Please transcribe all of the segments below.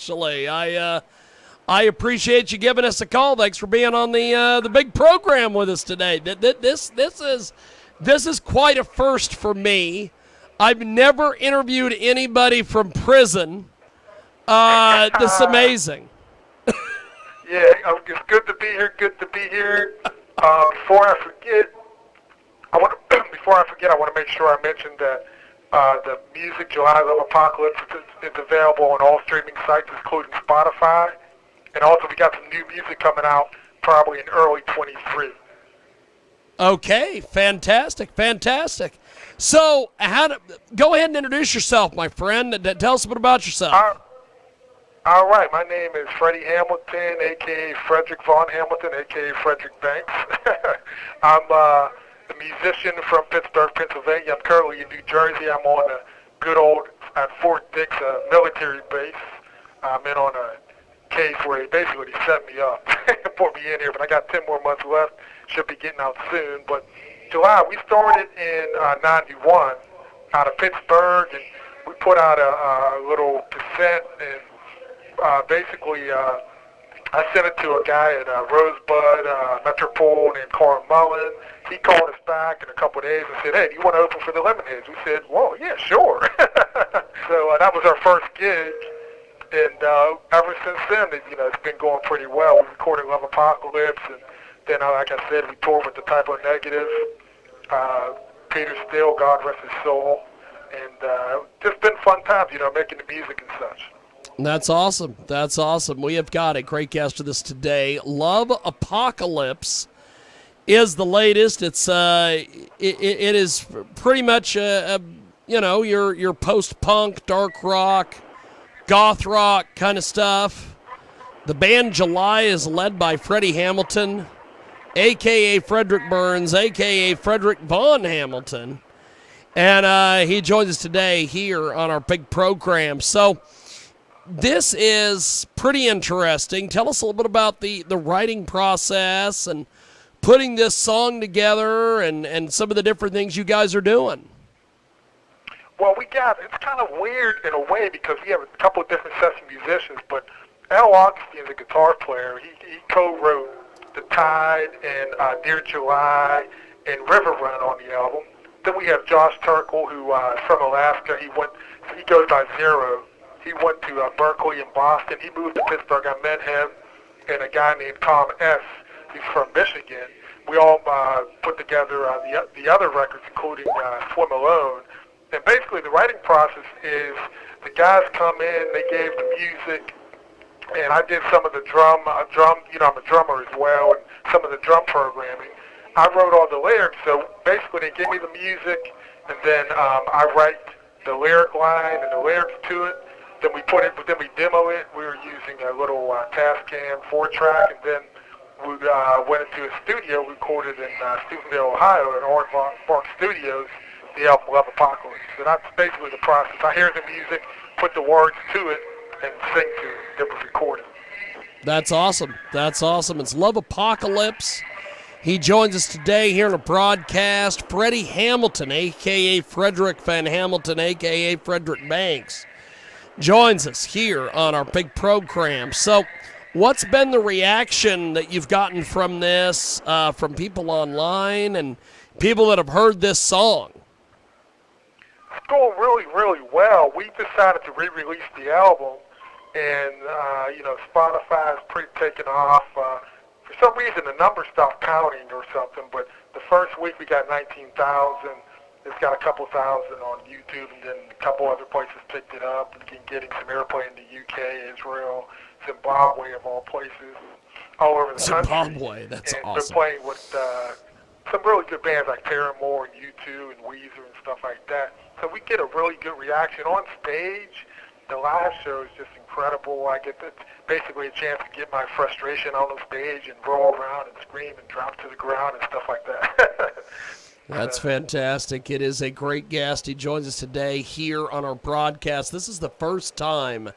actually. I appreciate you giving us a call. Thanks for being on the big program with us today. This is quite a first for me. I've never interviewed anybody from prison. This is amazing. Yeah, it's good to be here. Good to be here. Before I forget, I want to make sure I mention that the music July Love Apocalypse is available on all streaming sites, including Spotify. And also, we got some new music coming out probably in early 23. Okay, fantastic. So, go ahead and introduce yourself, my friend. Tell us a bit about yourself. All right, my name is Freddie Hamilton, a.k.a. Frederick Vaughn Hamilton, a.k.a. Frederick Banks. I'm a musician from Pittsburgh, Pennsylvania. I'm currently in New Jersey. I'm on a good old at Fort Dix military base. I'm in on a case where they set me up for me in here, but I got 10 more months left. Should be getting out soon. But July, we started in 91 out of Pittsburgh, and we put out a little cassette, and I sent it to a guy at Rosebud Metropole named Carl Mullen. He called us back in a couple of days and said, "Hey, do you want to open for the Lemonheads?" We said, "Whoa, yeah, sure." So that was our first gig, and ever since then, it's been going pretty well. We recorded Love Apocalypse, and then, like I said, we toured with the Typo Negative, Peter Steele, God rest his soul, and just been fun times, making the music and such. That's awesome. We have got a great guest with us today. Love Apocalypse is the latest. It's it is pretty much your post-punk, dark rock, goth rock kind of stuff. The band July is led by Freddie Hamilton, a.k.a. Frederick Burns, a.k.a. Frederick Vaughn Hamilton. And he joins us today here on our big program. So this is pretty interesting. Tell us a little bit about the writing process and putting this song together and some of the different things you guys are doing. Well, it's kind of weird in a way because we have a couple of different session musicians, but Al Augustine is a guitar player. He co-wrote The Tide and Dear July and River Run on the album. Then we have Josh Turkle, who is from Alaska. He goes by Zero. He went to Berkeley and Boston. He moved to Pittsburgh. I met him and a guy named Tom S. He's from Michigan. We all put together the other records, including Swim Alone. And basically the writing process is the guys come in, they gave the music, and I did some of the drum. I'm a drummer as well, and some of the drum programming. I wrote all the lyrics, so basically they give me the music, and then I write the lyric line and the lyrics to it. Then we demo it. We were using a little Tascam 4-track, and then we went into a studio, recorded in Steubenville, Ohio, at Aardvark Studios, the album Love Apocalypse. So that's basically the process. I hear the music, put the words to it, and sing to it. Then we record it. That's awesome. It's Love Apocalypse. He joins us today here in a broadcast. Freddie Hamilton, a.k.a. Frederick Van Hamilton, a.k.a. Frederick Banks, joins us here on our big program. So what's been the reaction that you've gotten from this, from people online and people that have heard this song? It's going really, really well. We decided to re-release the album, and, Spotify is pretty taken off. For some reason, the numbers stopped counting or something, but the first week we got 19,000. It's got a couple thousand on YouTube, and then a couple other places picked it up and getting some airplay in the UK, Israel, Zimbabwe, of all places, all over the country. Zimbabwe, that's and awesome. We're playing with some really good bands like Paramore and U2 and Weezer and stuff like that. So we get a really good reaction on stage. The live show is just incredible. I get basically a chance to get my frustration on the stage and roll around and scream and drop to the ground and stuff like that. That's fantastic. It is a great guest. He joins us today here on our broadcast. This is the first time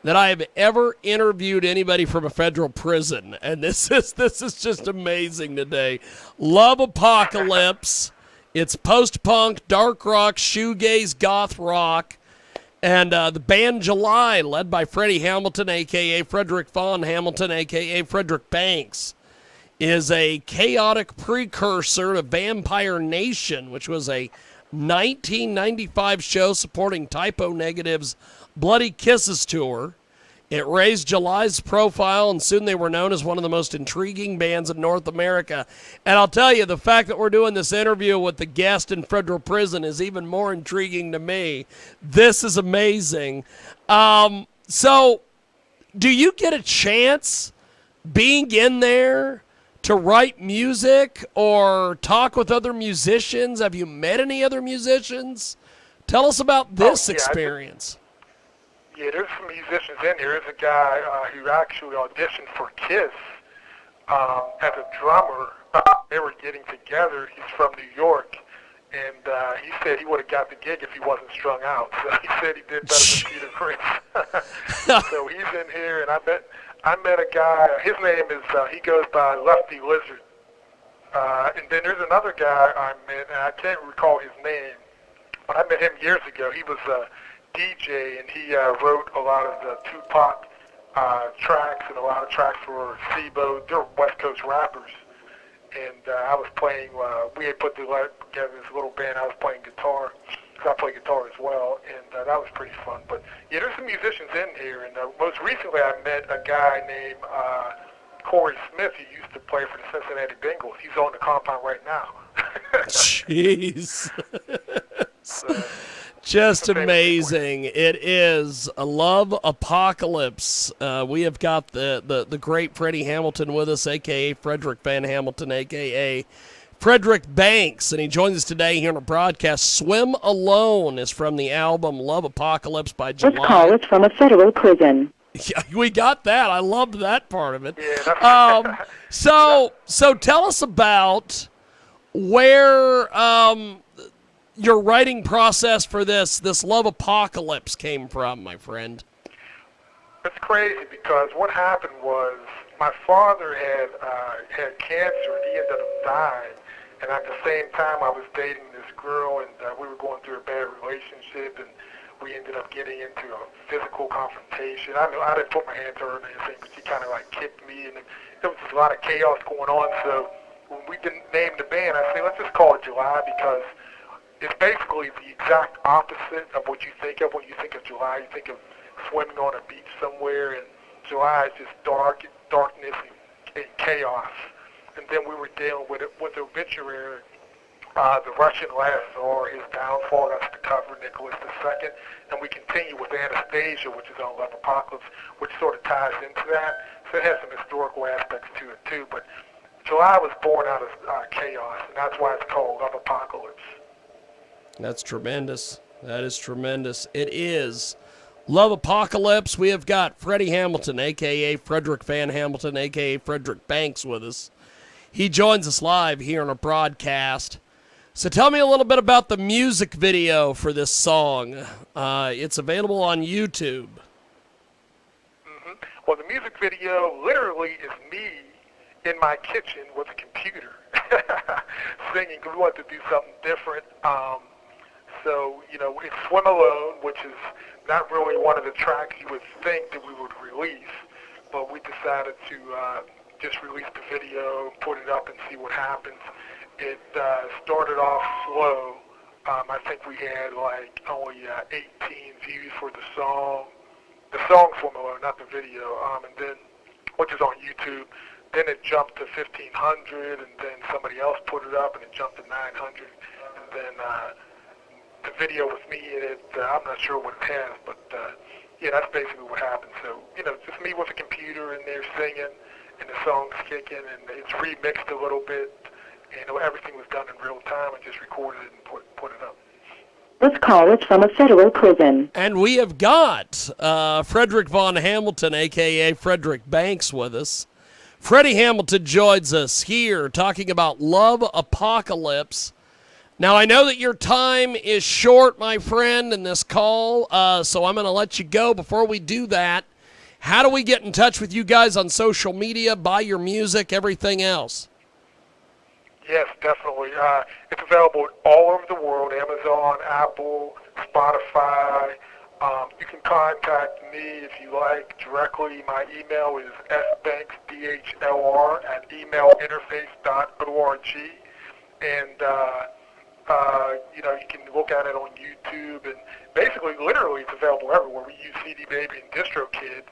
that I have ever interviewed anybody from a federal prison, and this is just amazing today. Love Apocalypse. It's post-punk, dark rock, shoegaze, goth rock, And the band July, led by Freddie Hamilton, a.k.a. Frederick Vaughn Hamilton, a.k.a. Frederick Banks, is a chaotic precursor to Vampire Nation, which was a 1995 show supporting Typo Negative's Bloody Kisses tour. It raised July's profile, and soon they were known as one of the most intriguing bands in North America. And I'll tell you, the fact that we're doing this interview with the guest in federal prison is even more intriguing to me. This is amazing. So, do you get a chance being in there to write music or talk with other musicians? Have you met any other musicians? Tell us about this experience. Yeah, there's some musicians in here. There's a guy who actually auditioned for Kiss as a drummer. They were getting together. He's from New York, and he said he would have got the gig if he wasn't strung out. So he said he did better than Peter Chris. So he's in here, and I met a guy. His name is he goes by Lefty Lizard. And then there's another guy I met, and I can't recall his name, but I met him years ago. He was DJ, and he wrote a lot of the Tupac tracks and a lot of tracks for SIBO. They're West Coast rappers. And I was playing, we had put together this little band. I was playing guitar, because I play guitar as well, and that was pretty fun. But yeah, there's some musicians in here, and most recently I met a guy named Corey Smith. He used to play for the Cincinnati Bengals. He's on the compound right now. Jeez. Just amazing. It is a Love Apocalypse. We have got the great Freddie Hamilton with us, a.k.a. Frederick Van Hamilton, a.k.a. Frederick Banks, and he joins us today here on a broadcast. Swim Alone is from the album Love Apocalypse by July. This call is from a federal prison. Yeah, we got that. I loved that part of it. Yeah, so tell us about where your writing process for this Love Apocalypse came from, my friend. It's crazy because what happened was my father had cancer, and he ended up dying. And at the same time, I was dating this girl, and we were going through a bad relationship, and we ended up getting into a physical confrontation. I didn't put my hand to her or anything, but she kind of like kicked me, and there was just a lot of chaos going on. So when we didn't name the band, I said, let's just call it July, because it's basically the exact opposite of what you think of when you think of July. You think of swimming on a beach somewhere, and July is just darkness and chaos. And then we were dealing with the obituary, the Russian last czar, his downfall. That's the cover, Nicholas II. And we continue with Anastasia, which is on Love Apocalypse, which sort of ties into that. So it has some historical aspects to it too. But July was born out of chaos, and that's why it's called Love Apocalypse. That's tremendous. That is tremendous. It is Love Apocalypse. We have got Freddie Hamilton, a.k.a. Frederick Van Hamilton, a.k.a. Frederick Banks, with us. He joins us live here on a broadcast. So tell me a little bit about the music video for this song. It's available on YouTube. Mm-hmm. Well, the music video literally is me in my kitchen with a computer singing, because we wanted to do something different. So, it's Swim Alone, which is not really one of the tracks you would think that we would release, but we decided to just release the video, put it up, and see what happens. It started off slow. I think we had only 18 views for the song Swim Alone, not the video, and then, which is on YouTube. Then it jumped to 1,500, and then somebody else put it up, and it jumped to 900, and then the video with me in it, I'm not sure what it has, but that's basically what happened. So, just me with a computer in there singing, and the song's kicking, and it's remixed a little bit, and everything was done in real time, and just recorded it and put it up. This call is from a federal prison. And we have got Frederick Vaughn Hamilton, a.k.a. Frederick Banks, with us. Freddie Hamilton joins us here talking about Love Apocalypse. Now, I know that your time is short, my friend, in this call, so I'm going to let you go. Before we do that, how do we get in touch with you guys on social media, buy your music, everything else? Yes, definitely. It's available all over the world, Amazon, Apple, Spotify, You can contact me if you like directly. My email is sbanksdhlr@emailinterface.org, and you can look at it on YouTube, and basically, literally, it's available everywhere. We use CD Baby and DistroKid,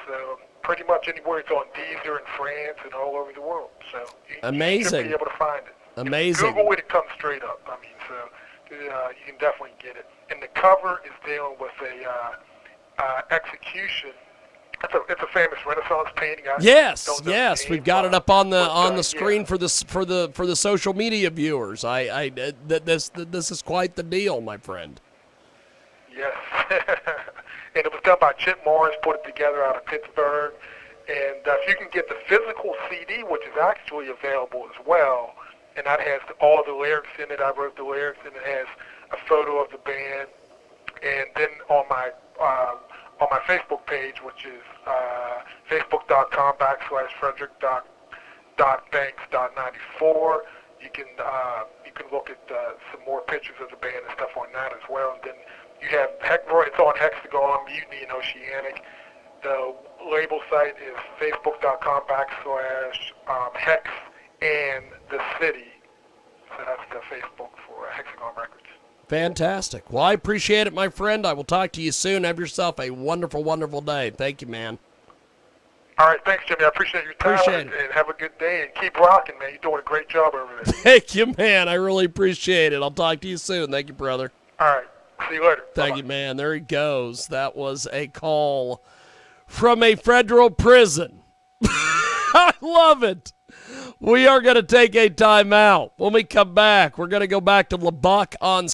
so pretty much anywhere. It's on Deezer in France and all over the world. So you Amazing. should be able to find it. Amazing. Google it, it comes straight up. I mean, so you can definitely get it. And the cover is dealing with a execution. It's a famous Renaissance painting. Yes, we've got it up on the screen for the social media viewers. This is quite the deal, my friend. Yes, and it was done by Chip Morris, put it together out of Pittsburgh. And if you can get the physical CD, which is actually available as well, and that has all the lyrics in it. I wrote the lyrics, and it has a photo of the band. And then on my Facebook page, which is facebook.com/frederick.banks.94, you can look at some more pictures of the band and stuff on that as well. And then you have it's on Hexagon, Mutiny, and Oceanic. The label site is facebook.com/hex and the city. So that's the Facebook for Hexagon Records. Fantastic. Well, I appreciate it, my friend. I will talk to you soon. Have yourself a wonderful, wonderful day. Thank you, man. All right, thanks, Jimmy. I appreciate your time. And have a good day, and keep rocking, man. You're doing a great job over there. Thank you, man. I really appreciate it. I'll talk to you soon. Thank you, brother. All right. See you later. Thank you, man. There he goes. That was a call from a federal prison. I love it. We are going to take a timeout. When we come back, we're going to go back to Lubbock on